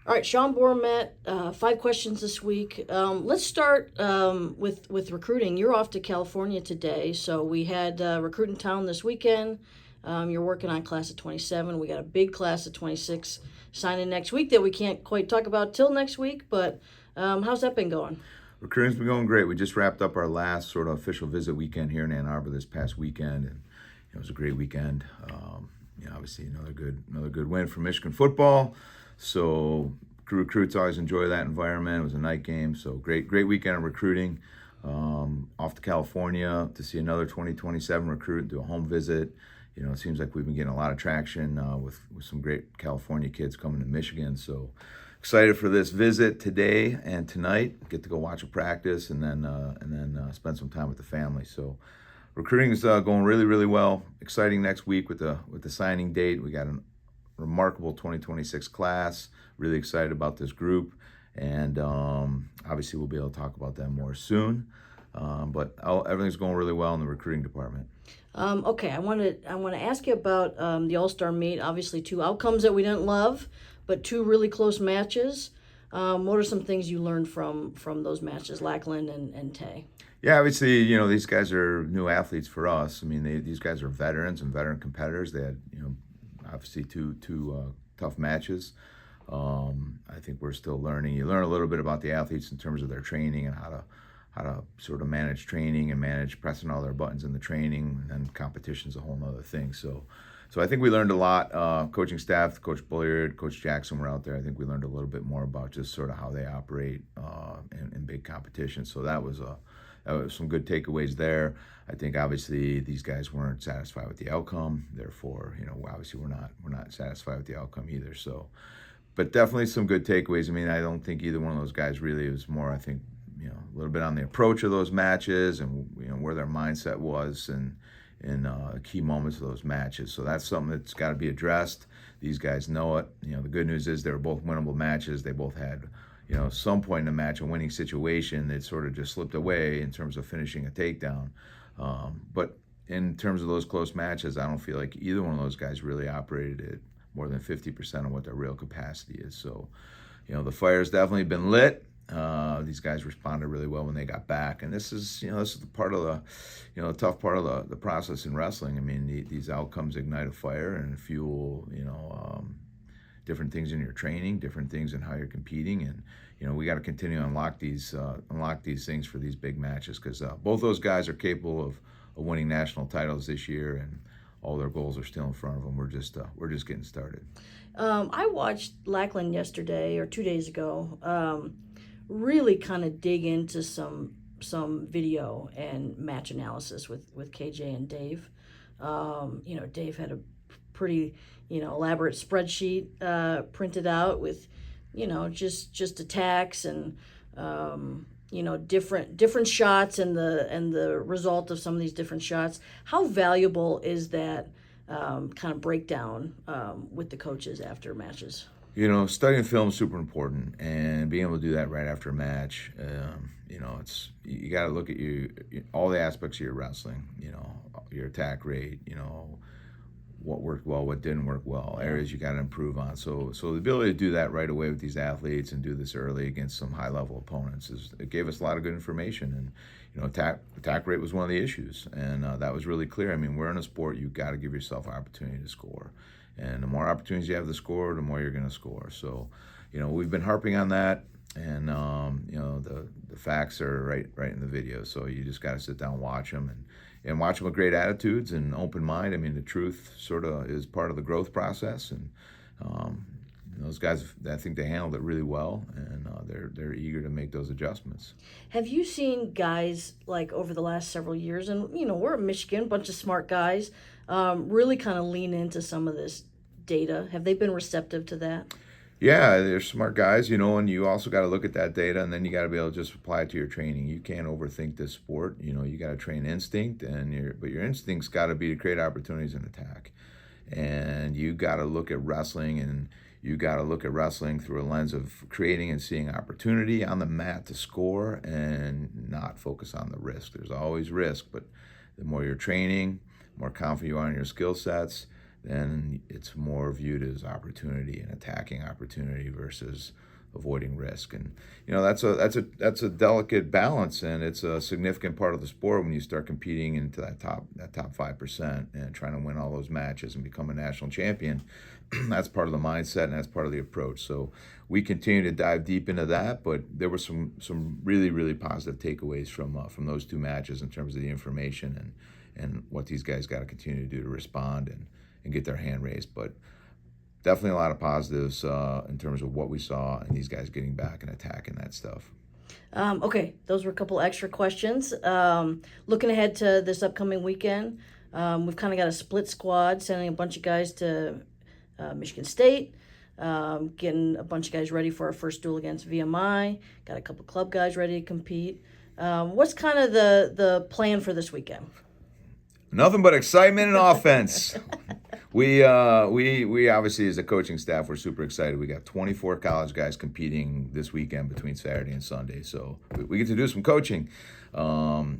All right, Sean Bormet, 5 questions this week. Let's start with recruiting. You're off to California today, so we had Recruiting Town this weekend. You're working on class of 27. We got a big class of 26 signing next week that we can't quite talk about till next week, but how's that been going? Recruiting's been going great. We just wrapped up our last sort of official visit weekend here in Ann Arbor this past weekend, and it was a great weekend. Obviously another good win for Michigan football. So recruits always enjoy that environment. It was a night game, so great weekend of recruiting. Off to California to see another 2027 recruit, do a home visit. It seems like we've been getting a lot of traction with some great California kids coming to Michigan. So excited for this visit today and tonight. Get to go watch a practice and then spend some time with the family. So recruiting is going really well. Exciting next week with the signing date. We got a remarkable 2026 class. Really excited about this group, and obviously we'll be able to talk about that more soon. But everything's going really well in the recruiting department. Okay, I want to ask you about the All-Star meet. Obviously, 2 outcomes that we didn't love, but 2 really close matches. What are some things you learned from those matches, Lackland and Tay? Yeah, obviously, these guys are new athletes for us. I mean, these guys are veterans and veteran competitors. They had, obviously two tough matches. I think we're still learning. You learn a little bit about the athletes in terms of their training and how to sort of manage training and manage pressing all their buttons in the training, and then competition's a whole other thing. So I think we learned a lot. Coaching staff, Coach Bulliard, Coach Jackson were out there. I think we learned a little bit more about just sort of how they operate in big competitions. So that was some good takeaways there. I think obviously these guys weren't satisfied with the outcome. Therefore, obviously we're not satisfied with the outcome either. So, but definitely some good takeaways. I mean, I don't think either one of those guys really. It was more, I think, a little bit on the approach of those matches and where their mindset was and in key moments of those matches. So that's something that's got to be addressed. These guys know it. The good news is they were both winnable matches. They both had, some point in the match, a winning situation that sort of just slipped away in terms of finishing a takedown. But in terms of those close matches, I don't feel like either one of those guys really operated at more than 50% of what their real capacity is. So, the fire's definitely been lit. These guys responded really well when they got back, and this is the part of the tough part of the process in wrestling. I mean, these outcomes ignite a fire and fuel different things in your training, different things in how you're competing, and we got to continue to unlock these things for these big matches, because both those guys are capable of winning national titles this year, and all their goals are still in front of them. We're just getting started. I watched Lackland yesterday or 2 days ago. Really kind of dig into some video and match analysis with KJ and Dave. Dave had a pretty elaborate spreadsheet printed out with just attacks and different shots and the result of some of these different shots. How valuable is that kind of breakdown with the coaches after matches? Studying film is super important, and being able to do that right after a match, you got to look at all the aspects of your wrestling, your attack rate, what worked well, what didn't work well, areas you got to improve on. So the ability to do that right away with these athletes and do this early against some high-level opponents it gave us a lot of good information. And attack rate was one of the issues, and that was really clear. I mean, we're in a sport, you got to give yourself an opportunity to score. And the more opportunities you have to score, the more you're going to score. So, we've been harping on that, and the facts are right in the video. So you just got to sit down and watch them, and watch them with great attitudes and open mind. I mean, the truth sort of is part of the growth process, and those guys, I think they handled it really well, and they're eager to make those adjustments. Have you seen guys like over the last several years, and we're a Michigan, bunch of smart guys, really kind of lean into some of this data? Have they been receptive to that? Yeah, they're smart guys, and you also got to look at that data, and then you got to be able to just apply it to your training. You can't overthink this sport. You got to train instinct, but your instinct's got to be to create opportunities and attack. And you got to look at wrestling, and you got to look at wrestling through a lens of creating and seeing opportunity on the mat to score, and not focus on the risk. There's always risk, but the more you're training, the more confident you are in your skill sets, then it's more viewed as opportunity and attacking opportunity versus avoiding risk. And that's a delicate balance, and it's a significant part of the sport when you start competing into that top 5% and trying to win all those matches and become a national champion. That's part of the mindset and that's part of the approach. So we continue to dive deep into that, but there were some really, really positive takeaways from those two matches in terms of the information and what these guys got to continue to do to respond and get their hand raised. But definitely a lot of positives in terms of what we saw and these guys getting back and attacking that stuff. Okay, those were a couple extra questions. Looking ahead to this upcoming weekend, we've kind of got a split squad, sending a bunch of guys to Michigan State, getting a bunch of guys ready for our first duel against VMI. Got a couple club guys ready to compete. What's kind of the plan for this weekend? Nothing but excitement and offense. We obviously, as a coaching staff, we're super excited. We got 24 college guys competing this weekend between Saturday and Sunday, so we get to do some coaching.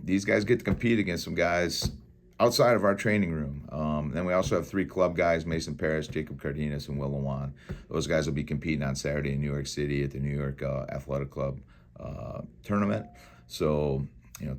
These guys get to compete against some guys outside of our training room. Then we also have 3 club guys: Mason Parrish, Jacob Cardenas, and Will Lewan. Those guys will be competing on Saturday in New York City at the New York Athletic Club tournament. So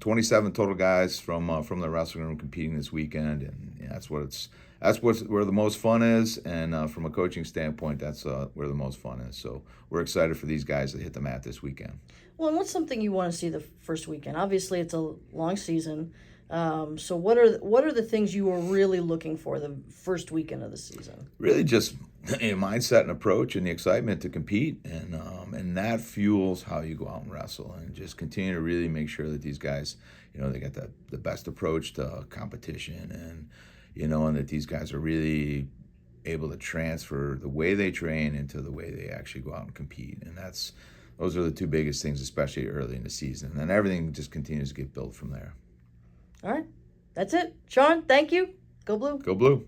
27 total guys from the wrestling room competing this weekend, and that's where the most fun is. And from a coaching standpoint, that's where the most fun is. So we're excited for these guys to hit the mat this weekend. Well, and what's something you want to see the first weekend? Obviously, it's a long season. So what are the things you were really looking for the first weekend of the season? Really just a mindset and approach and the excitement to compete, and that fuels how you go out and wrestle, and just continue to really make sure that these guys, they got the best approach to competition, and that these guys are really able to transfer the way they train into the way they actually go out and compete. And those are the 2 biggest things, especially early in the season. And then everything just continues to get built from there. All right, that's it. Sean, thank you. Go Blue. Go Blue.